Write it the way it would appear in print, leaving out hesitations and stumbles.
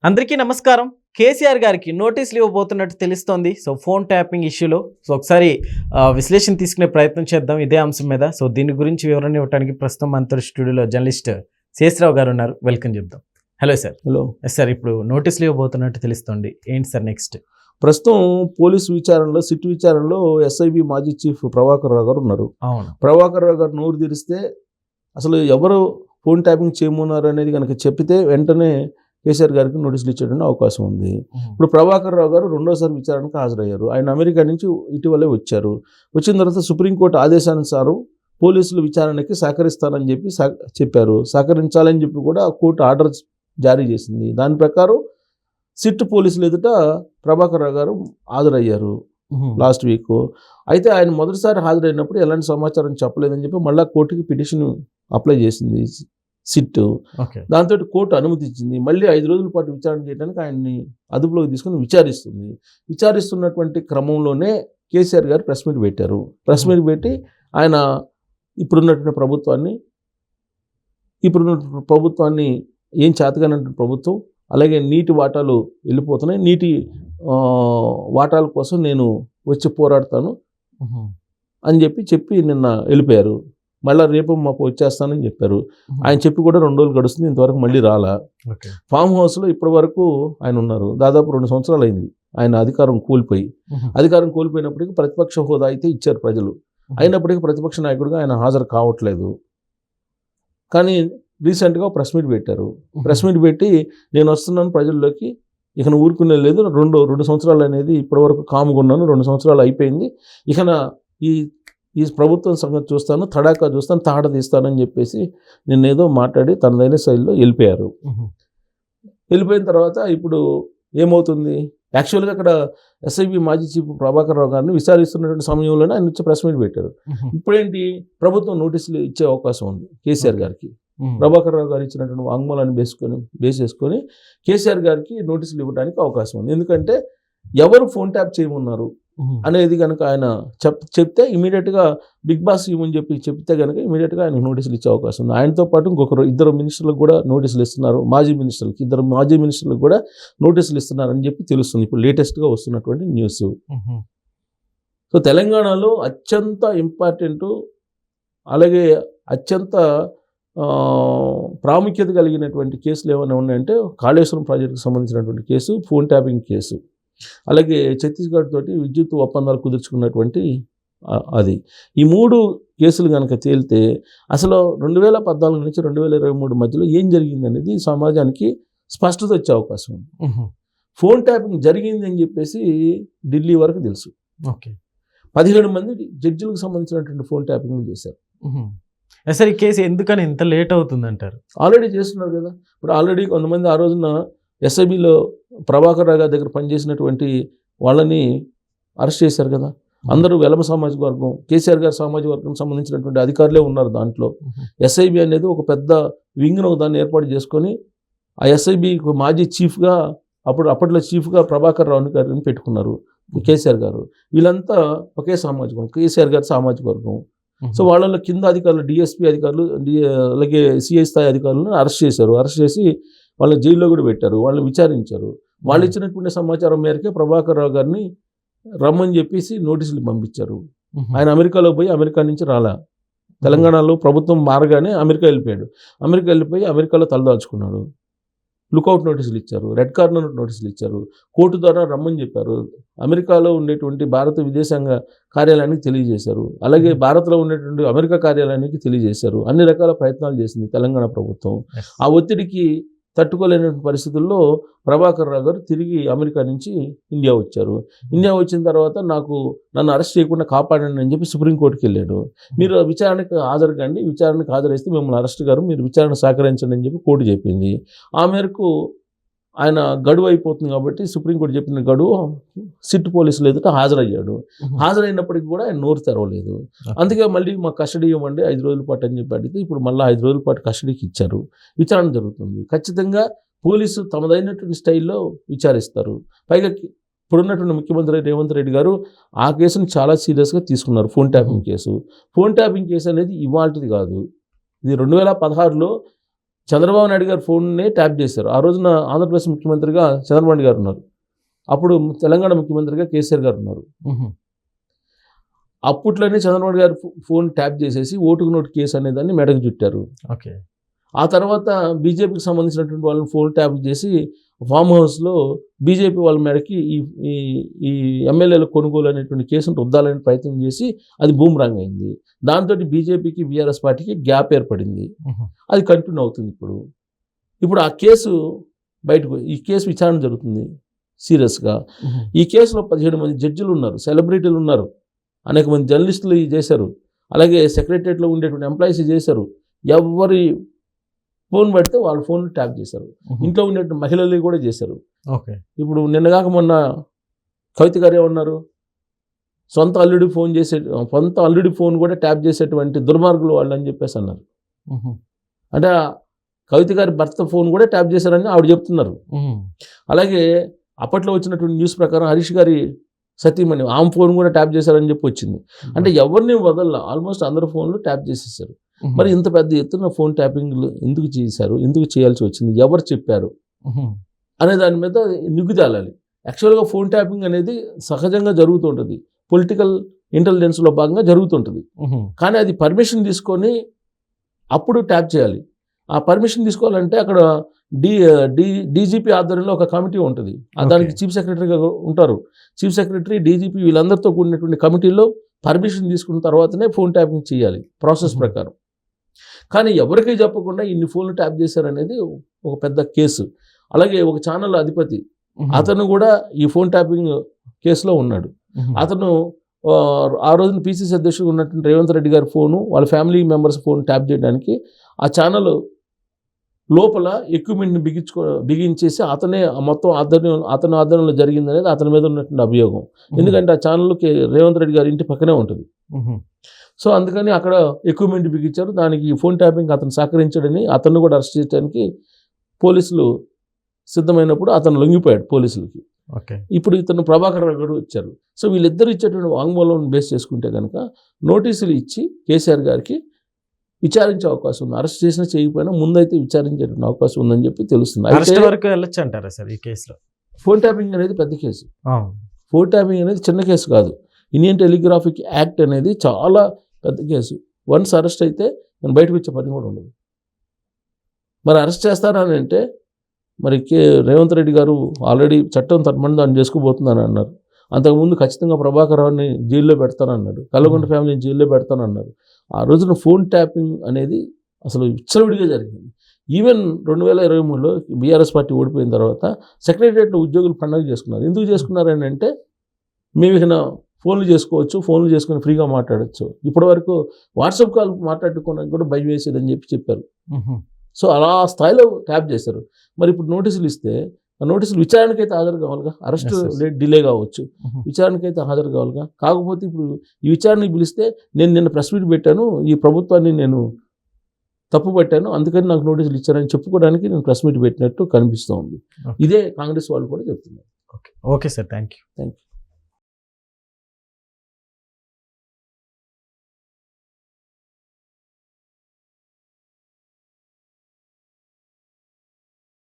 అందరికీ నమస్కారం. కేసీఆర్ గారికి నోటీసులు ఇవ్వబోతున్నట్టు తెలుస్తోంది. సో ఫోన్ ట్యాపింగ్ ఇష్యూలో ఒకసారి విశ్లేషణ తీసుకునే ప్రయత్నం చేద్దాం ఇదే అంశం మీద. సో దీని గురించి వివరణ ఇవ్వడానికి ప్రస్తుతం మనతో స్టూడియోలో జర్నలిస్ట్ శేషరావు గారు ఉన్నారు. వెల్కమ్ చెప్దాం. Hello sir. హలో సార్, ఇప్పుడు నోటీసులు ఇవ్వబోతున్నట్టు తెలుస్తోంది, ఏంటి సార్ నెక్స్ట్? ప్రస్తుతం పోలీసు విచారణలో సిట్ విచారణలో ఎస్ఐబి మాజీ చీఫ్ ప్రభాకర్ రావు గారు ఉన్నారు. అవును. ప్రభాకర్ రావు గారు నోరు తెరిస్తే అసలు ఎవరు ఫోన్ ట్యాపింగ్ చేయమన్నారు అనేది కనుక చెప్పితే వెంటనే కేసీఆర్ గారికి నోటీసులు ఇచ్చేటువంటి అవకాశం ఉంది. ఇప్పుడు ప్రభాకర్ రావు గారు రెండోసారి విచారణకు హాజరయ్యారు. ఆయన అమెరికా నుంచి ఇటీవలే వచ్చారు. వచ్చిన తర్వాత సుప్రీంకోర్టు ఆదేశానుసారం పోలీసులు విచారణకి సహకరిస్తానని చెప్పి చెప్పారు. సహకరించాలని చెప్పి కూడా కోర్టు ఆర్డర్ జారీ చేసింది. దాని ప్రకారం సిట్ పోలీసులు ఎదుట ప్రభాకర్ రావు గారు హాజరయ్యారు లాస్ట్ వీక్. అయితే ఆయన మొదటిసారి హాజరైనప్పుడు ఎలాంటి సమాచారం చెప్పలేదని చెప్పి మళ్ళీ కోర్టుకి పిటిషన్ అప్లై చేసింది సిట్. దాంతో కోర్టు అనుమతి ఇచ్చింది. మళ్ళీ 5 రోజుల పాటు విచారణ చేయడానికి ఆయన్ని అదుపులోకి తీసుకుని విచారిస్తుంది. విచారిస్తున్నటువంటి క్రమంలోనే కేసీఆర్ గారు ప్రెస్ మీట్ పెట్టారు. ప్రెస్ మీట్ పెట్టి ఆయన ఇప్పుడున్నటువంటి ప్రభుత్వాన్ని ఏం చేతగానంటే ప్రభుత్వం, అలాగే నీటి వాటాలు వెళ్ళిపోతున్నాయి, నీటి వాటాల కోసం నేను వచ్చి పోరాడతాను అని చెప్పి నిన్న వెళ్ళిపోయారు. మళ్ళీ రేపు మాకు వచ్చేస్తానని చెప్పారు. ఆయన చెప్పి కూడా 2 రోజులు గడుస్తుంది, ఇంతవరకు మళ్ళీ రాలా. ఫామ్ హౌస్లో ఇప్పటి వరకు ఆయన ఉన్నారు. దాదాపు 2 సంవత్సరాలు అయింది ఆయన అధికారం కోల్పోయినప్పటికీ ప్రతిపక్ష హోదా అయితే ఇచ్చారు ప్రజలు. అయినప్పటికీ ప్రతిపక్ష నాయకుడిగా ఆయన హాజరు కావట్లేదు. కానీ రీసెంట్గా ప్రెస్ మీట్ పెట్టారు. ప్రెస్ మీట్ పెట్టి నేను వస్తున్నాను ప్రజల్లోకి, ఇక ఊరుకునే లేదు, 2 సంవత్సరాలు అనేది ఇప్పటివరకు కాముగా ఉన్నాను, 2 సంవత్సరాలు అయిపోయింది, ఇక ఈ ప్రభుత్వం సంగతి చూస్తాను, తడాకా చూస్తాను, తాట తీస్తానని చెప్పేసి నిన్నేదో మాట్లాడి తనదైన శైలిలో వెళ్ళిపోయారు. వెళ్ళిపోయిన తర్వాత ఇప్పుడు ఏమవుతుంది, యాక్చువల్గా అక్కడ ఎస్ఐబి మాజీ చీఫ్ ప్రభాకర్ రావు గారిని విచారిస్తున్నటువంటి సమయంలోనే ఆయన వచ్చి ప్రెస్ మీట్ పెట్టారు. ఇప్పుడేంటి, ప్రభుత్వం నోటీసులు ఇచ్చే అవకాశం ఉంది కేసీఆర్ గారికి. ప్రభాకర్ రావు గారు ఇచ్చినటువంటి వాంగ్మూలాన్ని బేస్ చేసుకొని కేసీఆర్ గారికి నోటీసులు ఇవ్వడానికి అవకాశం ఉంది. ఎందుకంటే ఎవరు ఫోన్ ట్యాప్ చేయమన్నారు అనేది కనుక ఆయన చెప్తే ఇమీడియట్గా బిగ్ బాస్ ఇవ్వని చెప్తే కనుక ఇమీడియట్గా ఆయనకు నోటీసులు ఇచ్చే అవకాశం ఉంది. ఆయనతో పాటు ఇంకొకరు 2 మినిస్టర్లకు కూడా నోటీసులు ఇస్తున్నారు. ఇద్దరు మాజీ మినిస్టర్లకు కూడా నోటీసులు ఇస్తున్నారని చెప్పి తెలుస్తుంది ఇప్పుడు లేటెస్ట్గా వస్తున్నటువంటి న్యూస్. సో తెలంగాణలో అత్యంత ఇంపార్టెంట్, అలాగే అత్యంత ప్రాముఖ్యత కలిగినటువంటి కేసులు ఏమైనా ఉన్నాయంటే కాళేశ్వరం ప్రాజెక్టుకు సంబంధించినటువంటి కేసు, ఫోన్ ట్యాపింగ్ కేసు, అలాగే ఛత్తీస్గఢ్ తోటి విద్యుత్ ఒప్పందాలు కుదుర్చుకున్నటువంటి అది. ఈ 3 కేసులు కనుక తేలితే అసలు 2014 నుంచి 2023 మధ్యలో ఏం జరిగింది అనేది సమాజానికి స్పష్టత వచ్చే అవకాశం ఉంది. ఫోన్ ట్యాపింగ్ జరిగింది అని చెప్పేసి ఢిల్లీ వరకు తెలుసు. 17 మంది జడ్జిలకు సంబంధించినటువంటి ఫోన్ ట్యాపింగ్ చేశారు. సార్, ఈ కేసు ఎందుకని ఇంత లేట్ అవుతుందంటారు? ఆల్రెడీ చేస్తున్నారు కదా. ఇప్పుడు ఆల్రెడీ కొంతమంది ఆ రోజున ఎస్ఐబిలో ప్రభాకర్ రావు గారి దగ్గర పనిచేసినటువంటి వాళ్ళని అరెస్ట్ చేశారు కదా. అందరూ వెలమ సామాజిక వర్గం, కేసీఆర్ గారి సామాజిక వర్గం సంబంధించినటువంటి అధికారులే ఉన్నారు దాంట్లో. ఎస్ఐబి అనేది ఒక పెద్ద వింగ్ను దాన్ని ఏర్పాటు చేసుకొని ఆ ఎస్ఐబి మాజీ చీఫ్గా అప్పట్లో చీఫ్గా ప్రభాకర్ రావు గారిని పెట్టుకున్నారు కేసీఆర్ గారు. వీళ్ళంతా ఒకే సామాజిక వర్గం, కేసీఆర్ గారి సామాజిక వర్గం. సో వాళ్ళలో కింద అధికారులు, డిఎస్పీ అధికారులు, అలాగే సిఐ స్థాయి అధికారులను అరెస్ట్ చేసి వాళ్ళని జైల్లో కూడా పెట్టారు. వాళ్ళని విచారించారు. వాళ్ళు ఇచ్చినటువంటి సమాచారం మేరకే ప్రభాకర్ రావు గారిని రమ్మని చెప్పేసి నోటీసులు పంపించారు. ఆయన అమెరికా నుంచి రాలా. తెలంగాణలో ప్రభుత్వం మారగానే అమెరికా వెళ్ళిపోయి అమెరికాలో తలదాల్చుకున్నాడు. లుకౌట్ నోటీసులు ఇచ్చారు, రెడ్ కార్నర్ నోటీసులు ఇచ్చారు, కోర్టు ద్వారా రమ్మని చెప్పారు. అమెరికాలో ఉండేటువంటి భారత విదేశాంగ కార్యాలయానికి తెలియజేశారు, అలాగే భారత్లో ఉండేటువంటి అమెరికా కార్యాలయానికి తెలియజేశారు. అన్ని రకాల ప్రయత్నాలు చేసింది తెలంగాణ ప్రభుత్వం. ఆ ఒత్తిడికి తట్టుకోలేని పరిస్థితుల్లో ప్రభాకర్ రావు గారు తిరిగి అమెరికా నుంచి ఇండియా వచ్చారు. ఇండియా వచ్చిన తర్వాత నన్ను అరెస్ట్ చేయకుండా కాపాడండి అని చెప్పి సుప్రీంకోర్టుకి వెళ్ళాడు. మీరు విచారణకు హాజరుకండి, విచారణకు హాజరైతే మిమ్మల్ని అరెస్ట్ గారు, మీరు విచారణ సహకరించండి అని చెప్పి కోర్టు చెప్పింది. ఆ మేరకు ఆయన గడువు అయిపోతుంది కాబట్టి సుప్రీంకోర్టు చెప్పిన గడువు సిట్ పోలీసులు ఎదుట హాజరైనప్పటికీ కూడా ఆయన నోరు తెరవలేదు. అందుకే మళ్ళీ మా కస్టడీ ఇవ్వండి 5 రోజుల పాటు అని చెప్పి అడిగితే ఇప్పుడు మళ్ళీ 5 రోజుల పాటు కస్టడీకి ఇచ్చారు. విచారణ జరుగుతుంది. ఖచ్చితంగా పోలీసు తమదైనటువంటి స్టైల్లో విచారిస్తారు. పైగా ఇప్పుడున్నటువంటి ముఖ్యమంత్రి రేవంత్ రెడ్డి గారు ఆ కేసును చాలా సీరియస్గా తీసుకున్నారు. ఫోన్ ట్యాపింగ్ కేసు అనేది ఇవాల్టిది కాదు. ఇది 2016లో చంద్రబాబు నాయుడు గారి ఫోన్నే ట్యాప్ చేశారు. ఆ రోజున ఆంధ్రప్రదేశ్ ముఖ్యమంత్రిగా చంద్రబాబు నాయుడు గారు ఉన్నారు. అప్పుడు తెలంగాణ ముఖ్యమంత్రిగా కేసీఆర్ గారు ఉన్నారు. అప్పట్లోనే చంద్రబాబు నాయుడు గారు ఫోన్ ట్యాప్ చేసేసి ఓటుకు నోటు కేసు అనే దాన్ని మెడకు చుట్టారు. ఓకే. ఆ తర్వాత బీజేపీకి సంబంధించినటువంటి వాళ్ళని ఫోన్ ట్యాప్ చేసి ఫామ్ హౌస్లో బీజేపీ వాళ్ళ మేడకి ఈ ఎమ్మెల్యేల కొనుగోలు అనేటువంటి కేసును రుద్దాలని ప్రయత్నం చేసి అది బూమ్రాంగ్ అయింది. దాంతో బీజేపీకి బీఆర్ఎస్ పార్టీకి గ్యాప్ ఏర్పడింది. అది కంటిన్యూ అవుతుంది. ఇప్పుడు ఆ కేసు బయటకు, ఈ కేసు విచారణ జరుగుతుంది సీరియస్గా. ఈ కేసులో 17 మంది జడ్జిలు ఉన్నారు, సెలబ్రిటీలు ఉన్నారు, అనేక మంది జర్నలిస్టులు చేశారు, అలాగే సెక్రటరియట్లో ఉండేటువంటి ఎంప్లాయీస్ చేశారు. ఎవరి ఫోన్ పెడితే వాళ్ళ ఫోన్ ట్యాప్ చేశారు. ఇంట్లో ఉండేటువంటి మహిళలు కూడా చేశారు. ఓకే. ఇప్పుడు నిన్నగాక మొన్న కవిత గారు ఏమన్నారు, సొంత అల్లుడి ఫోన్ కూడా ట్యాప్ చేసేటువంటి దుర్మార్గులు వాళ్ళు అని చెప్పేసి అన్నారు. అంటే కవిత గారి భర్త ఫోన్ కూడా ట్యాప్ చేశారని ఆవిడ చెప్తున్నారు. అలాగే అప్పట్లో వచ్చినటువంటి న్యూస్ ప్రకారం హరీష్ గారి సతీమణి ఆమె ఫోన్ కూడా ట్యాప్ చేశారని చెప్పి వచ్చింది. అంటే ఎవరిని వదల ఆల్మోస్ట్ అందరు ఫోన్లు ట్యాప్ చేసేసారు. మరి ఇంత పెద్ద ఎత్తున ఫోన్ ట్యాపింగ్లు ఎందుకు చేశారు, ఎందుకు చేయాల్సి వచ్చింది, ఎవరు చెప్పారు అనే దాని మీద నిగ్గు తేలాలి. యాక్చువల్గా ఫోన్ ట్యాపింగ్ అనేది సహజంగా జరుగుతుంటుంది, పొలిటికల్ ఇంటెలిజెన్స్లో భాగంగా జరుగుతుంటుంది. కానీ అది పర్మిషన్ తీసుకొని అప్పుడు ట్యాప్ చేయాలి. ఆ పర్మిషన్ తీసుకోవాలంటే అక్కడ డీజీపీ ఆధ్వర్యంలో ఒక కమిటీ ఉంటుంది. దానికి చీఫ్ సెక్రటరీగా ఉంటారు. చీఫ్ సెక్రటరీ, డీజీపీ వీళ్ళందరితో కూడినటువంటి కమిటీలో పర్మిషన్ తీసుకున్న తర్వాతనే ఫోన్ ట్యాపింగ్ చేయాలి ప్రాసెస్ ప్రకారం. కానీ ఎవరికీ చెప్పకుండా ఇన్ని ఫోన్లు ట్యాప్ చేశారనేది ఒక పెద్ద కేసు. అలాగే ఒక ఛానల్ అధిపతి అతను కూడా ఈ ఫోన్ ట్యాపింగ్ కేసులో ఉన్నాడు. అతను ఆ రోజున పీసీసీ అధ్యక్షుడు ఉన్నటువంటి రేవంత్ రెడ్డి గారి ఫోను, వాళ్ళ ఫ్యామిలీ మెంబర్స్ ఫోన్ ట్యాప్ చేయడానికి ఆ ఛానల్ లోపల ఎక్విప్మెంట్ని బిగించేసి అతనే మొత్తం అతని ఆధ్వర్యంలో జరిగిందనేది అతని మీద ఉన్నటువంటి అభియోగం. ఎందుకంటే ఆ ఛానల్కి రేవంత్ రెడ్డి గారి ఇంటి పక్కనే ఉంటుంది. సో అందుకని అక్కడ ఎక్విప్మెంట్ బిగించారు. దానికి ఫోన్ ట్యాపింగ్ అతను సహకరించాడని అతన్ని కూడా అరెస్ట్ చేయడానికి పోలీసులు సిద్ధమైనప్పుడు అతను లొంగిపోయాడు పోలీసులకి. ఇప్పుడు ఇతను ప్రభాకర్ రావు గారు వచ్చారు. సో వీళ్ళిద్దరు ఇచ్చేటువంటి వాంగ్మూలం బేస్ చేసుకుంటే కనుక నోటీసులు ఇచ్చి కేసీఆర్ గారికి విచారించే అవకాశం ఉంది. అరెస్ట్ చేసినా చేయకపోయినా ముందైతే విచారించేటువంటి అవకాశం ఉందని చెప్పి తెలుస్తుంది. ఫోన్ ట్యాపింగ్ అనేది పెద్ద కేసు. ఫోన్ ట్యాపింగ్ అనేది చిన్న కేసు కాదు. ఇండియన్ టెలిగ్రాఫిక్ యాక్ట్ అనేది చాలా పెద్ద కేసు. వన్స్ అరెస్ట్ అయితే నేను బయటకు వచ్చే పని కూడా ఉండదు. మరి అరెస్ట్ చేస్తారని అంటే మరి రేవంత్ రెడ్డి గారు ఆల్రెడీ చట్టం తప్పని దాన్ని చేసుకోబోతుందని అన్నారు. అంతకుముందు ఖచ్చితంగా ప్రభాకర్ రావుని జైల్లో పెడతానన్నాడు, కల్లగొండ ఫ్యామిలీని జైల్లో పెడతానన్నారు. ఆ రోజున ఫోన్ ట్యాపింగ్ అనేది అసలు విచ్చలవిడిగా జరిగింది. ఈవెన్ 2023లో బీఆర్ఎస్ పార్టీ ఓడిపోయిన తర్వాత సెక్రటరియట్లో ఉద్యోగులు పండుగ చేసుకున్నారు. ఎందుకు చేసుకున్నారని అంటే మేము ఇక ఫోన్లు చేసుకోవచ్చు, ఫోన్లు చేసుకుని ఫ్రీగా మాట్లాడచ్చు. ఇప్పటివరకు వాట్సాప్ కాల్ మాట్లాడుకోవడానికి కూడా భయం వేసేదని చెప్పారు. సో అలా స్థాయిలో ట్యాప్ చేశారు. మరి ఇప్పుడు నోటీసులు ఇస్తే ఆ నోటీసులు విచారణకైతే హాజరు కావాలిగా. అరెస్ట్ డిలే కావచ్చు, విచారణకైతే హాజరు కావాలిగా. కాకపోతే ఇప్పుడు ఈ విచారణకి పిలిస్తే నేను నిన్న ప్రెస్ మీట్ పెట్టాను, ఈ ప్రభుత్వాన్ని నేను తప్పు పట్టాను, అందుకని నాకు నోటీసులు ఇచ్చారని చెప్పుకోవడానికి నేను ప్రెస్ మీట్ పెట్టినట్టు కనిపిస్తూ ఉంది. ఇదే కాంగ్రెస్ వాళ్ళు కూడా చెప్తున్నారు. Okay sir, thank you.